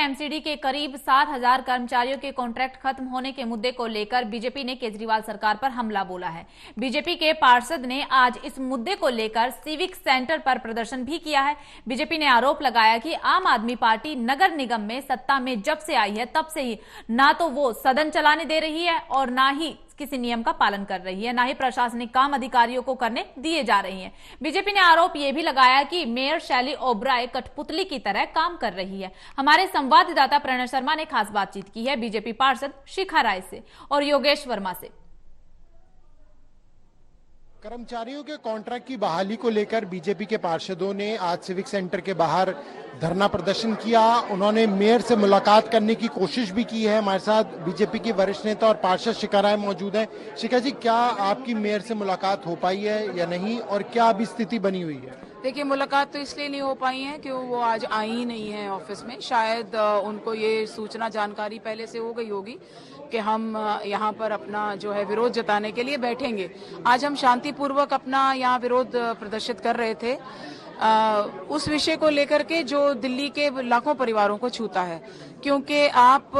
MCD के करीब 7,000 कर्मचारियों के कॉन्ट्रैक्ट खत्म होने के मुद्दे को लेकर बीजेपी ने केजरीवाल सरकार पर हमला बोला है। बीजेपी के पार्षद ने आज इस मुद्दे को लेकर सिविक सेंटर पर प्रदर्शन भी किया है। बीजेपी ने आरोप लगाया कि आम आदमी पार्टी नगर निगम में सत्ता में जब से आई है तब से ही ना तो वो सदन चलाने दे रही है और ना ही किसी नियम का पालन कर रही है, ना ही प्रशासनिक काम अधिकारियों को करने दिए जा रही हैं। बीजेपी ने आरोप यह भी लगाया कि मेयर शैली ओबराय कठपुतली की तरह काम कर रही है। हमारे संवाददाता प्रणय शर्मा ने खास बातचीत की है बीजेपी पार्षद शिखा राय से और योगेश वर्मा से। कर्मचारियों के कॉन्ट्रैक्ट की बहाली को लेकर बीजेपी के पार्षदों ने आज सिविक सेंटर के बाहर धरना प्रदर्शन किया। उन्होंने मेयर से मुलाकात करने की कोशिश भी की है। हमारे साथ बीजेपी की वरिष्ठ नेता और पार्षद शिखा राय मौजूद हैं। शिखा जी, क्या आपकी मेयर से मुलाकात हो पाई है या नहीं, और क्या अभी स्थिति बनी हुई है? देखिए, मुलाकात तो इसलिए नहीं हो पाई है कि वो आज आई ही नहीं है ऑफिस में। शायद उनको ये सूचना जानकारी पहले से हो गई होगी कि हम यहाँ पर अपना जो है विरोध जताने के लिए बैठेंगे। आज हम शांतिपूर्वक अपना यहाँ विरोध प्रदर्शित कर रहे थे उस विषय को लेकर के जो दिल्ली के लाखों परिवारों को छूता है, क्योंकि आप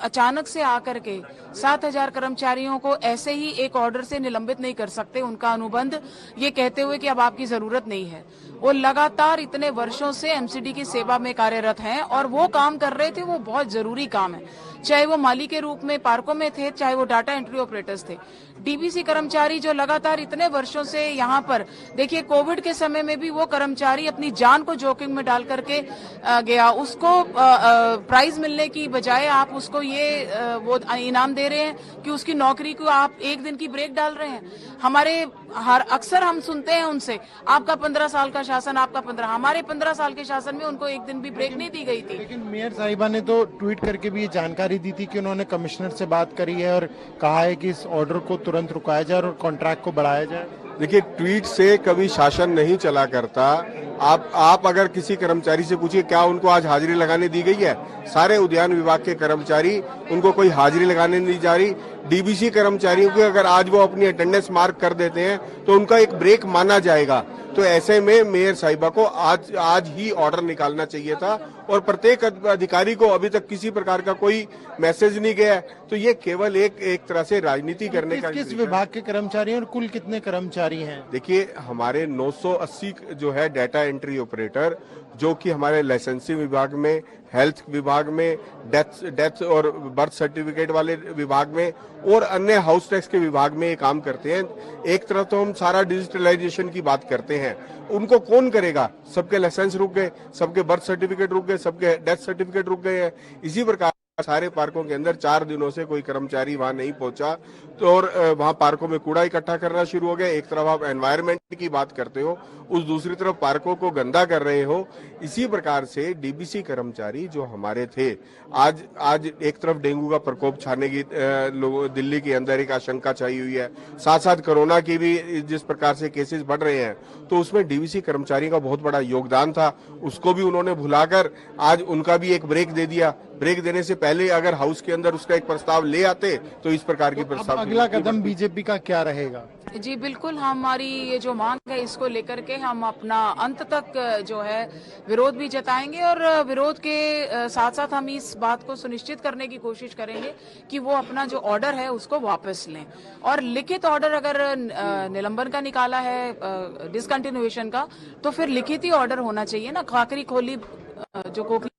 अचानक से आकर के 7,000 कर्मचारियों को ऐसे ही एक ऑर्डर से निलंबित नहीं कर सकते उनका अनुबंध, ये कहते हुए कि अब आपकी जरूरत नहीं है। वो लगातार इतने वर्षों से एमसीडी की सेवा में कार्यरत हैं और वो काम कर रहे थे, वो बहुत जरूरी काम है, चाहे वो माली के रूप में पार्कों में थे, चाहे वो डाटा एंट्री ऑपरेटर्स थे। डीबीसी कर्मचारी जो लगातार इतने वर्षों से यहाँ पर, देखिए कोविड के समय में भी वो कर्मचारी अपनी जान को जोखिम में डाल करके गया। उसको प्राइज मिलने की बजाय आप उसको ये वो इनाम दे रहे हैं कि उसकी नौकरी को आप एक दिन की ब्रेक डाल रहे हैं। अक्सर हम सुनते हैं उनसे, आपका 15 साल का शासन, आपका 15, हमारे 15 साल के शासन में उनको एक दिन भी ब्रेक नहीं दी गई थी। लेकिन मेयर साहिबा ने तो ट्वीट करके भी ये जानकारी दी थी कि उन्होंने कमिश्नर से बात करी है और कहा है कि इस ऑर्डर को तुरंत रुकाया जाए और कॉन्ट्रैक्ट को बढ़ाया जाए। देखिए, ट्वीट से कभी शासन नहीं चला करता। आप अगर किसी कर्मचारी से पूछिए क्या उनको आज हाजिरी लगाने दी गई है, सारे उद्यान विभाग के कर्मचारी, उनको कोई हाजिरी लगाने नहीं जा रही। डीबीसी कर्मचारियों को अगर आज वो अपनी अटेंडेंस मार्क कर देते हैं तो उनका एक ब्रेक माना जाएगा। तो ऐसे में मेयर साहिबा को आज ही ऑर्डर निकालना चाहिए था और प्रत्येक अधिकारी को अभी तक किसी प्रकार का कोई मैसेज नहीं गया। तो ये केवल एक तरह से राजनीति करने का। किस विभाग के कर्मचारी हैं और कुल कितने कर्मचारी हैं? देखिए, हमारे 980 जो है डाटा एंट्री ऑपरेटर, जो कि हमारे लाइसेंसिंग विभाग में, हेल्थ विभाग में, डेथ और बर्थ सर्टिफिकेट वाले विभाग में और अन्य हाउस टैक्स के विभाग में ये काम करते हैं। एक तरफ तो हम सारा डिजिटलाइजेशन की बात करते हैं, उनको कौन करेगा? सबके लाइसेंस रुक गए, सबके बर्थ सर्टिफिकेट रुक गए, सबके डेथ सर्टिफिकेट रुक गए हैं। इसी प्रकार सारे पार्कों के अंदर 4 दिनों से कोई कर्मचारी वहां नहीं पहुंचा, तो और वहां पार्कों में कूड़ा इकट्ठा करना शुरू हो गया। एक तरफ आप एनवायरनमेंट की बात करते हो, उस दूसरी तरफ पार्कों को गंदा कर रहे हो। इसी प्रकार से डीबीसी कर्मचारी जो हमारे थे, आज एक तरफ डेंगू का प्रकोप छाने की दिल्ली के अंदर एक आशंका छाई हुई है, साथ साथ कोरोना की भी जिस प्रकार से केसेस बढ़ रहे हैं, तो उसमें डीबीसी कर्मचारी का बहुत बड़ा योगदान था। उसको भी उन्होंने भुलाकर आज उनका भी एक ब्रेक दे दिया। ब्रेक देने से पहले अगर हाउस के अंदर उसका एक प्रस्ताव ले आते तो इस प्रकार की प्रस्ताव। अगला कदम बीजेपी का क्या रहेगा? जी बिल्कुल, हमारी ये जो मांग है इसको लेकर के हम अपना अंत तक जो है विरोध भी जताएंगे और विरोध के साथ साथ हम इस बात को सुनिश्चित करने की कोशिश करेंगे कि वो अपना जो ऑर्डर है उसको वापस लें। और लिखित ऑर्डर अगर निलंबन का निकाला है, डिसकंटिन्यूएशन का, तो फिर लिखित ही ऑर्डर होना चाहिए ना। खाकरी खोली जो खोखली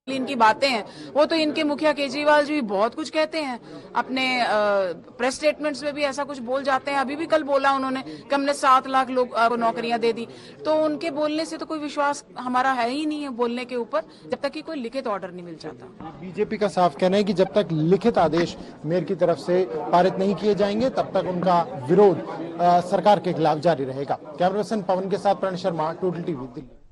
इनकी बातें हैं, वो तो इनके मुखिया केजरीवाल जी बहुत कुछ कहते हैं अपने प्रेस स्टेटमेंट्स में भी ऐसा कुछ बोल जाते हैं। अभी भी कल बोला उन्होंने कि हमने 7 लाख लोग को नौकरियां दे दी। तो उनके बोलने से तो कोई विश्वास हमारा है ही नहीं है बोलने के ऊपर, जब तक कि कोई लिखित ऑर्डर नहीं मिल जाता। बीजेपी का साफ कहना है कि जब तक लिखित आदेश मेयर की तरफ से पारित नहीं किए जाएंगे तब तक उनका विरोध सरकार के खिलाफ जारी रहेगा। कैमरा पर्सन पवन के साथ प्रणय शर्मा, टोटल टीवी, दिल्ली।